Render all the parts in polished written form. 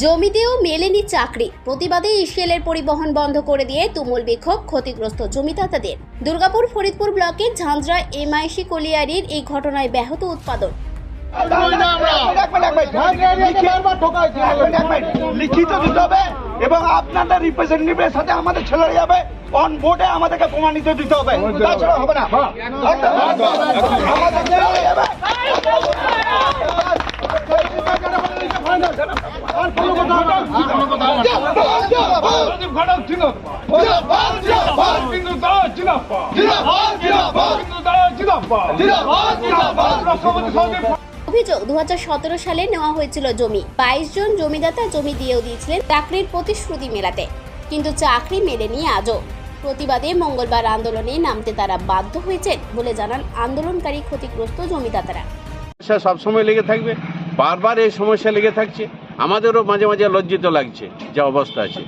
জমিতেও মেলেনি চাকরি, প্রতিবাদে ইসিএলের পরিবহন বন্ধ করে দিয়ে তুমুল বিক্ষোভ ক্ষতিগ্রস্ত জমিদাতাদের। দুর্গাপুর ফরিদপুর ব্লকের ঝাঁঝরা এমআইসি কলিয়ারির এই ঘটনায় ব্যাহত উৎপাদন। লিখিত দিতে হবে এবং আপনাদের রিপ্রেজেন্টেটিভের সাথে আমাদের ছেলেরা যাবে, অন বোর্ডে আমাদেরকে প্রমাণিত দিতে হবে, তাছাড়া হবে না। অভিযোগ 2017 সালে নেওয়া হয়েছিল জমি। 22 জন জমিদাতা জমি দিয়েও দিয়েছিলেন চাকরির প্রতিশ্রুতি মেলাতে, কিন্তু চাকরি মেলেনি আজও। প্রতিবাদে মঙ্গলবার আন্দোলনে নামতে তারা বাধ্য হয়েছেন বলে জানান আন্দোলনকারী ক্ষতিগ্রস্ত জমিদাতারা। সবসময় লেগে থাকবে, বারবার এই সমস্যা লেগে থাকছে, আমাদেরও মাঝে মাঝে লজ্জিত লাগছে যা অবস্থা আছে।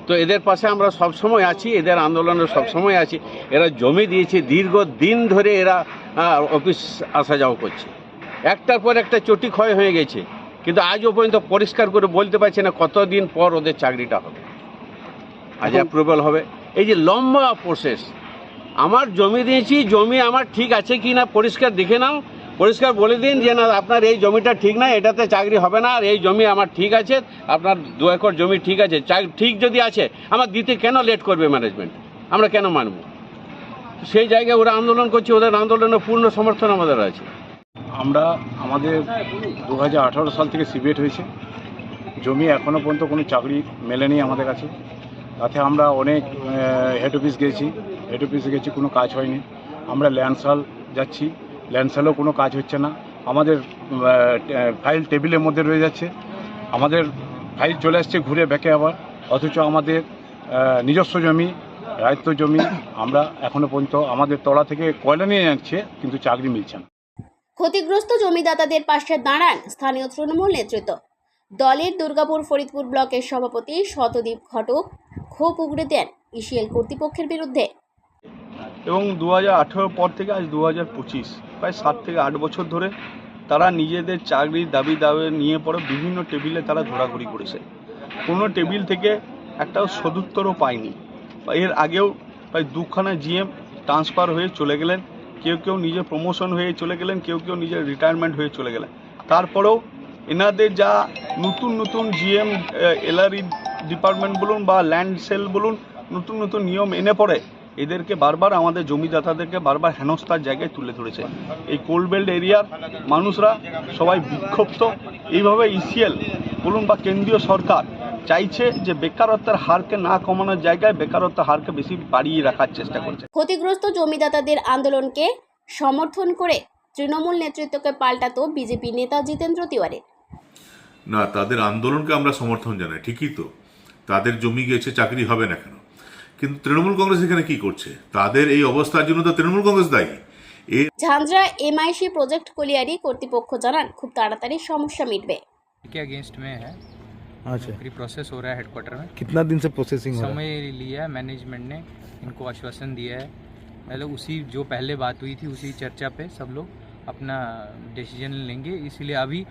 তো এদের পাশে আমরা সবসময় আছি, এদের আন্দোলনে সবসময় আছি। এরা জমি দিয়েছে, দীর্ঘদিন ধরে এরা অফিস আসা যাওয়া করছে, একটার পর একটা চটি ক্ষয় হয়ে গেছে, কিন্তু আজও পর্যন্ত পরিষ্কার করে বলতে পারছে না কতদিন পর ওদের চাকরিটা হবে, আজ অ্যাপ্রুভাল হবে। এই যে লম্বা প্রসেস, আমার জমি দিয়েছি, জমি আমার ঠিক আছে কি না পরিষ্কার দেখে নাও, পরিষ্কার বলে দিন যে না আপনার এই জমিটা ঠিক না, এটাতে চাকরি হবে না, আর এই জমি আমার ঠিক আছে, আপনার 2 একর জমি ঠিক আছে, ঠিক যদি আছে আমার দিতে কেন লেট করবে ম্যানেজমেন্ট, আমরা কেন মানব? সেই জায়গায় ওরা আন্দোলন করছে, ওদের আন্দোলনের পূর্ণ সমর্থন আমাদের আছে। আমাদের 2018 সাল থেকে সিবিএট হয়েছে, জমি এখনও পর্যন্ত কোনো চাকরি মেলেনি আমাদের কাছে। তাতে আমরা অনেক হেড অফিস গেছি, কোনো কাজ হয়নি। আমরা ল্যান্ডসাল যাচ্ছি, ল্যান্ডসালেও কোনো কাজ হচ্ছে না। আমাদের ফাইল টেবিলের মধ্যে রয়ে যাচ্ছে, আমাদের ফাইল চলে আসছে ঘুরে ব্যাকে আবার, অথচ আমাদের নিজস্ব জমি, রায়ত্ব জমি আমরা এখনও পর্যন্ত আমাদের তলা থেকে কয়লা নিয়ে যাচ্ছে, কিন্তু চাকরি মিলছে না। ক্ষতিগ্রস্ত জমিদাতাদের পাশে দাঁড়ান স্থানীয় তৃণমূল নেতৃত্ব। দলের দুর্গাপুর ফরিদপুর ব্লকের সভাপতি শতদীপ ঘটক ক্ষোভ উগড়ে দেন ইসিএল কর্তৃপক্ষের বিরুদ্ধে। এবং 2018 পর থেকে আজ 2025, প্রায় 7 থেকে 8 বছর ধরে তারা নিজেদের চাকরির দাবি নিয়ে পরে বিভিন্ন টেবিলে তারা ঘোরাঘুরি করেছে, কোনো টেবিল থেকে একটাও সদুত্তরও পায়নি। এর আগেও প্রায় 2খানা জিএম ট্রান্সফার হয়ে চলে গেলেন, কেউ নিজের প্রমোশন হয়ে চলে গেলেন, কেউ নিজের রিটায়ারমেন্ট হয়ে চলে গেলেন। তারপরেও এনাদের যা নতুন জিএম, এলআরই ডিপার্টমেন্ট বলুন বা ল্যান্ড সেল বলুন, নতুন নিয়ম এনে পড়ে এদেরকে বারবার আমাদের জমিদাতাদেরকে বারবার হেনস্থার জায়গায় তুলে ধরেছে। এই কোলবেল্ট এরিয়ার মানুষরা সবাই বিক্ষুব্ধ। এইভাবে ইসিএল বলুন বা কেন্দ্রীয় সরকার চাইছে যে বেকারত্বের হারকে না কমানোর জায়গায় বেকারত্বের হারকে বেশি বাড়িয়ে রাখার চেষ্টা করছে। ক্ষতিগ্রস্ত জমিদাতাদের আন্দোলনকে সমর্থন করে তৃণমূল নেতৃত্বকে পাল্টাতো বিজেপি নেতা জিতেন্দ্র তিওয়ারি। না, তাদের আন্দোলনকে আমরা সমর্থন জানাই, ঠিকই তো, তাদের জমি গেছে, চাকরি হবে না কেন? কিন্তু তৃণমূল কংগ্রেস এখানে কি করছে? তাদের এই অবস্থার জন্য তো তৃণমূল কংগ্রেস দায়ী। ঝাঁঝরা এমআইসি প্রজেক্ট কলিয়ারি কর্তৃপক্ষ জানান খুব তাড়াতাড়ি সমস্যা मिटবে। के अगेंस्ट में है। अच्छा, प्रोसेस हो रहा है हेडक्वार्टर में। कितना दिन से प्रोसेसिंग हो रहा है? समय लिया है, मैनेजमेंट ने इनको आश्वासन दिया है, पहले उसी जो पहले बात हुई थी उसी चर्चा पे सब लोग अपना डिसीजन लेंगे। इसीलिए अभी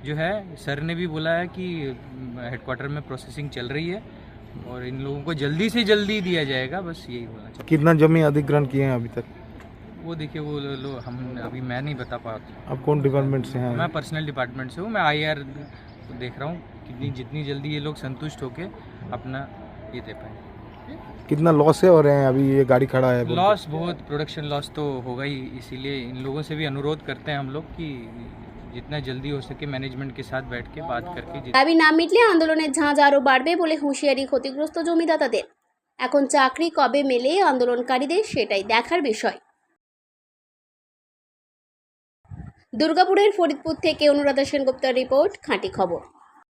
जो है सर ने भी बोला है कि हेडक्वार्टर में प्रोसेसिंग चल रही है और इन लोगों को जल्दी से जल्दी दिया जाएगा, बस यही बोलना चाहिए। कितना जमीन अधिग्रहण किए हैं अभी तक? वो देखिए वो लो हम अभी मैं नहीं बता पाता। आप कौन डिपार्टमेंट से हैं? मैं पर्सनल डिपार्टमेंट से हूँ, मैं आईआर देख रहा हूँ जितनी जल्दी ये लोग संतुष्ट होके अपना ये दे पाए। कितना लॉस है? और अभी ये गाड़ी खड़ा है, लॉस बहुत, प्रोडक्शन लॉस तो होगा ही, इसीलिए इन लोगों से भी अनुरोध करते हैं हम लोग कि जितना जल्दी हो सके मैनेजमेंट के साथ बैठ के बात करके। দাবি না মিটলে আন্দোলনের ঝাঁজ আরও বাড়বে বলে হুঁশিয়ারি ক্ষতিগ্রস্ত জমিদাতাদের। এখন চাকরি কবে মেলে আন্দোলনকারীদের সেটাই দেখার বিষয়। দুর্গাপুরের ফরিদপুর থেকে অনুরাধা সেনগুপ্তের রিপোর্ট, খাঁটি খবর।